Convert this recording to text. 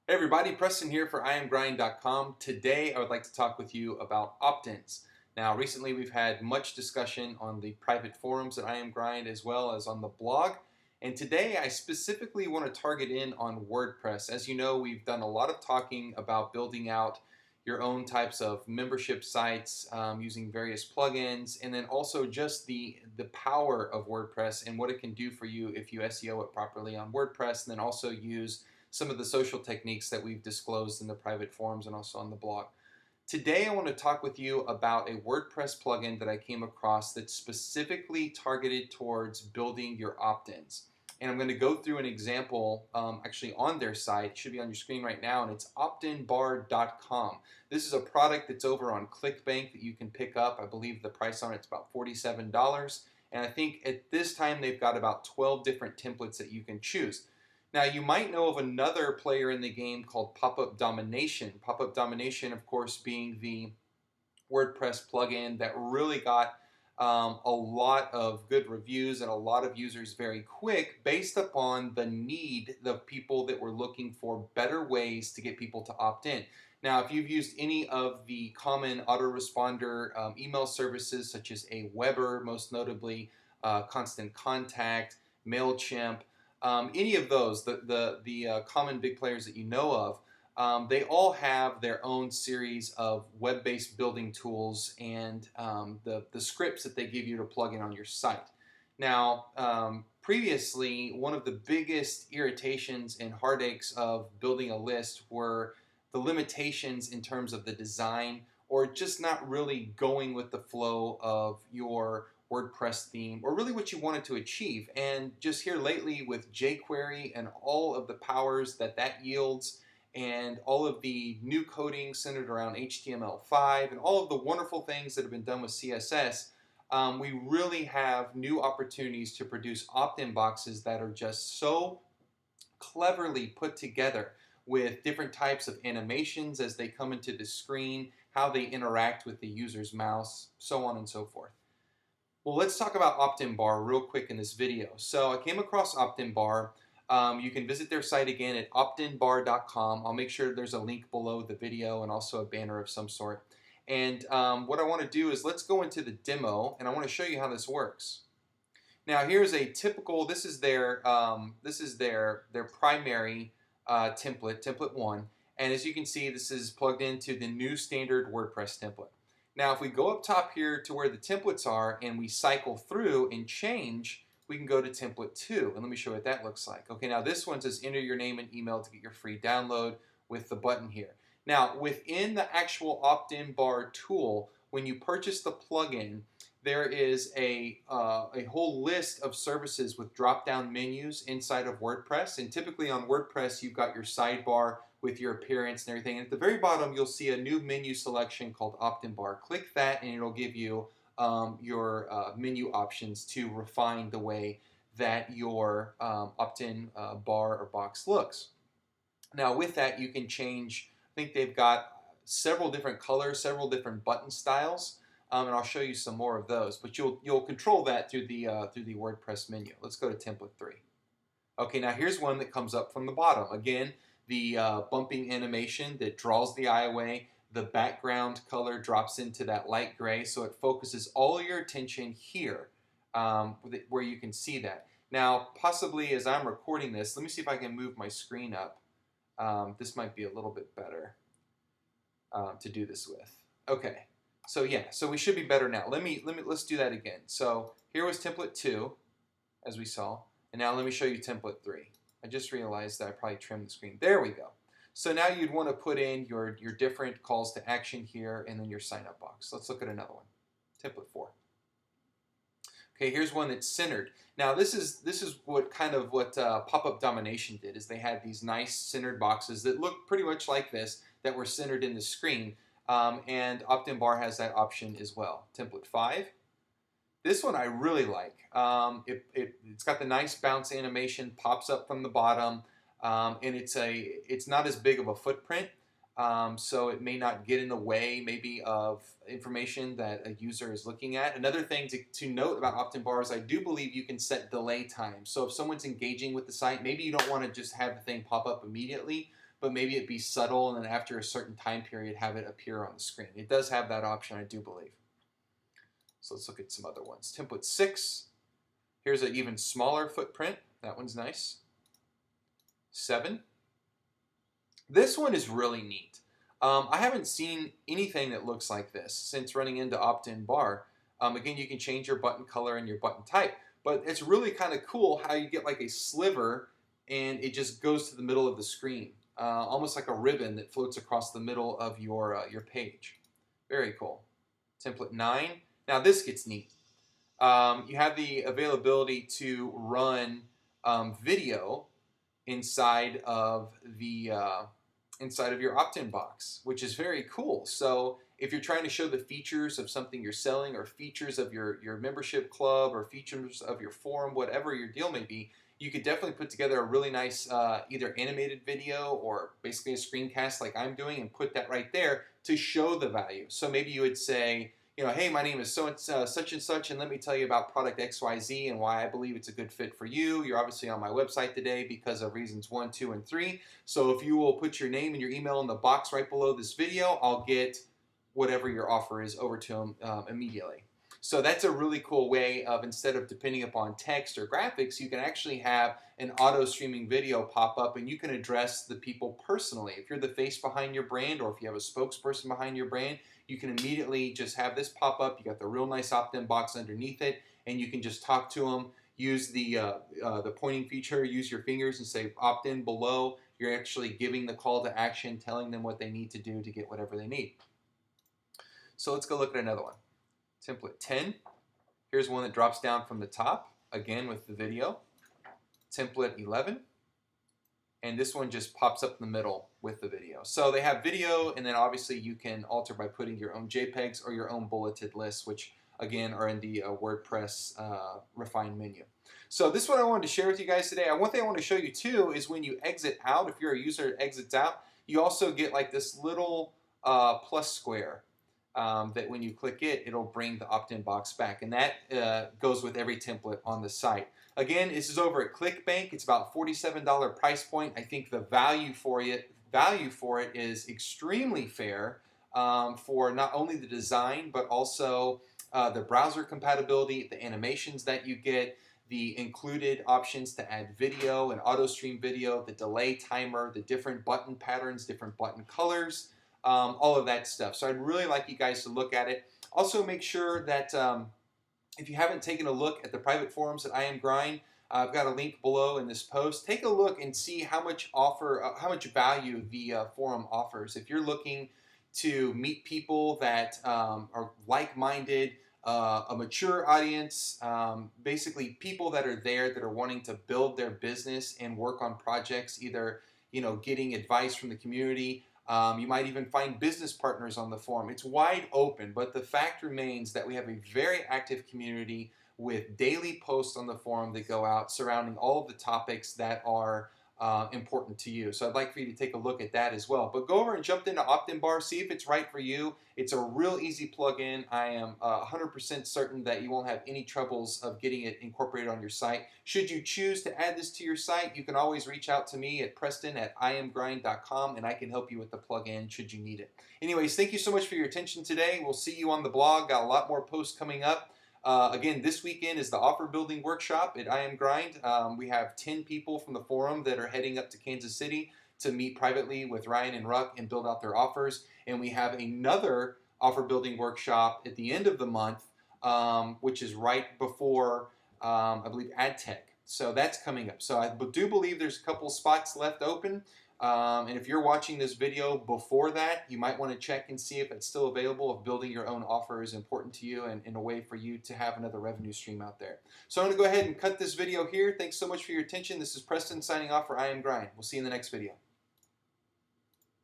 Hey everybody, Preston here for IMGrind.com. Today I would like to talk with you about opt-ins. Now recently we've had much discussion on the private forums at IMGrind as well as on the blog. And today I specifically want to target in on WordPress. As you know, we've done a lot of talking about building out your own types of membership sites using various plugins, and then also just the power of WordPress and what it can do for you if you SEO it properly on WordPress, and then also use some of the social techniques that we've disclosed in the private forums and also on the blog. Today I want to talk with you about a WordPress plugin that I came across that's specifically targeted towards building your opt-ins. And I'm going to go through an example actually on their site. It should be on your screen right now, and it's optinbar.com. This is a product that's over on ClickBank that you can pick up. I believe the price on it's about $47. And I think at this time they've got about 12 different templates that you can choose. Now, you might know of another player in the game called Pop-Up Domination. Pop-Up Domination, of course, being the WordPress plugin that really got a lot of good reviews and a lot of users very quick based upon the need of people that were looking for better ways to get people to opt in. Now, if you've used any of the common autoresponder email services such as Aweber, most notably Constant Contact, MailChimp, any of those, the common big players that you know of, they all have their own series of web-based building tools and the scripts that they give you to plug in on your site. Now, previously, one of the biggest irritations and heartaches of building a list were the limitations in terms of the design, or just not really going with the flow of your WordPress theme, or really what you wanted to achieve. And just here lately with jQuery and all of the powers that yields, and all of the new coding centered around HTML5 and all of the wonderful things that have been done with CSS, we really have new opportunities to produce opt-in boxes that are just so cleverly put together with different types of animations as they come into the screen, how they interact with the user's mouse, so on and so forth. Well, let's talk about Optinbar real quick in this video. So I came across Optinbar. You can visit their site again at optinbar.com. I'll make sure there's a link below the video and also a banner of some sort. And what I want to do is let's go into the demo, and I want to show you how this works. Now, here's a typical. This is their primary template, template 1. And as you can see, this is plugged into the new standard WordPress template. Now, if we go up top here to where the templates are and we cycle through and change, we can go to template 2. And let me show you what that looks like. Okay, now this one says enter your name and email to get your free download with the button here. Now, within the actual Optinbar tool, when you purchase the plugin, there is a whole list of services with drop-down menus inside of WordPress. And typically on WordPress, you've got your sidebar with your appearance and everything. And at the very bottom, you'll see a new menu selection called Optinbar. Click that and it'll give you your menu options to refine the way that your opt-in bar or box looks. Now with that, you can change, I think they've got several different colors, several different button styles. And I'll show you some more of those, but you'll control that through the WordPress menu. Let's go to template 3. Okay, now here's one that comes up from the bottom. Again, the bumping animation that draws the eye away. The background color drops into that light gray, so it focuses all your attention here, where you can see that. Now, possibly as I'm recording this, let me see if I can move my screen up. This might be a little bit better to do this with. Okay. So yeah, so we should be better now. Let's do that again. So here was template 2, as we saw, and now let me show you template 3. I just realized that I probably trimmed the screen. There we go. So now you'd want to put in your different calls to action here, and then your sign up box. Let's look at another one. Template 4. Okay, here's one that's centered. Now this is what Pop-Up Domination did, is they had these nice centered boxes that look pretty much like this that were centered in the screen. And Optinbar has that option as well. Template 5. This one I really like. It's got the nice bounce animation, pops up from the bottom, and it's not as big of a footprint, so it may not get in the way maybe of information that a user is looking at. Another thing to note about Optinbar is I do believe you can set delay time. So if someone's engaging with the site, maybe you don't want to just have the thing pop up immediately, but maybe it be subtle, and then after a certain time period, have it appear on the screen. It does have that option, I do believe. So let's look at some other ones. Template 6. Here's an even smaller footprint. That one's nice. 7. This one is really neat. I haven't seen anything that looks like this since running into Optinbar. Again, you can change your button color and your button type, but it's really kind of cool how you get like a sliver and it just goes to the middle of the screen, almost like a ribbon that floats across the middle of your page. Very cool. Template 9. Now this gets neat. You have the availability to run video inside of your opt-in box, which is very cool. So if you're trying to show the features of something you're selling, or features of your membership club, or features of your forum, whatever your deal may be, you could definitely put together a really nice either animated video or basically a screencast like I'm doing, and put that right there to show the value. So maybe you would say, you know, hey, my name is such and such, and let me tell you about product XYZ and why I believe it's a good fit for you. You're obviously on my website today because of reasons 1, 2, and 3. So if you will put your name and your email in the box right below this video, I'll get whatever your offer is over to them immediately. So that's a really cool way of, instead of depending upon text or graphics, you can actually have an auto streaming video pop up, and you can address the people personally. If you're the face behind your brand, or if you have a spokesperson behind your brand, you can immediately just have this pop up. You got the real nice opt-in box underneath it, and you can just talk to them. Use the pointing feature. Use your fingers and say opt-in below. You're actually giving the call to action, telling them what they need to do to get whatever they need. So let's go look at another one. Template 10. Here's one that drops down from the top, again with the video. Template 11. And this one just pops up in the middle with the video. So they have video, and then obviously you can alter by putting your own JPEGs or your own bulleted lists, which again are in the WordPress refined menu. So this is what I wanted to share with you guys today. One thing I want to show you too is when you exit out, if you're a user that exits out, you also get like this little plus square. That when you click it, it'll bring the opt-in box back, and that goes with every template on the site. Again, this is over at ClickBank. It's about $47 price point. I think the value for it is extremely fair for not only the design, but also the browser compatibility, the animations that you get, the included options to add video and auto stream video, the delay timer, the different button patterns, different button colors. All of that stuff. So I'd really like you guys to look at it. Also, make sure that if you haven't taken a look at the private forums at IMGrind, I've got a link below in this post. Take a look and see how much value the forum offers. If you're looking to meet people that are like-minded, a mature audience, basically people that are there that are wanting to build their business and work on projects, either getting advice from the community. You might even find business partners on the forum. It's wide open, but the fact remains that we have a very active community with daily posts on the forum that go out surrounding all of the topics that are important to you. So I'd like for you to take a look at that as well. But go over and jump into Optinbar, see if it's right for you. It's a real easy plugin. I am 100% certain that you won't have any troubles of getting it incorporated on your site. Should you choose to add this to your site, you can always reach out to me at preston@imgrind.com, and I can help you with the plugin should you need it. Anyways, thank you so much for your attention today. We'll see you on the blog. Got a lot more posts coming up. Again, this weekend is the offer building workshop at IMGrind. We have 10 people from the forum that are heading up to Kansas City to meet privately with Ryan and Ruck and build out their offers. And we have another offer building workshop at the end of the month, which is right before, I believe, AdTech. So that's coming up. So I do believe there's a couple spots left open. And if you're watching this video before that, you might want to check and see if it's still available, if building your own offer is important to you and in a way for you to have another revenue stream out there. So I'm going to go ahead and cut this video here. Thanks so much for your attention. This is Preston signing off for IMGrind. We'll see you in the next video.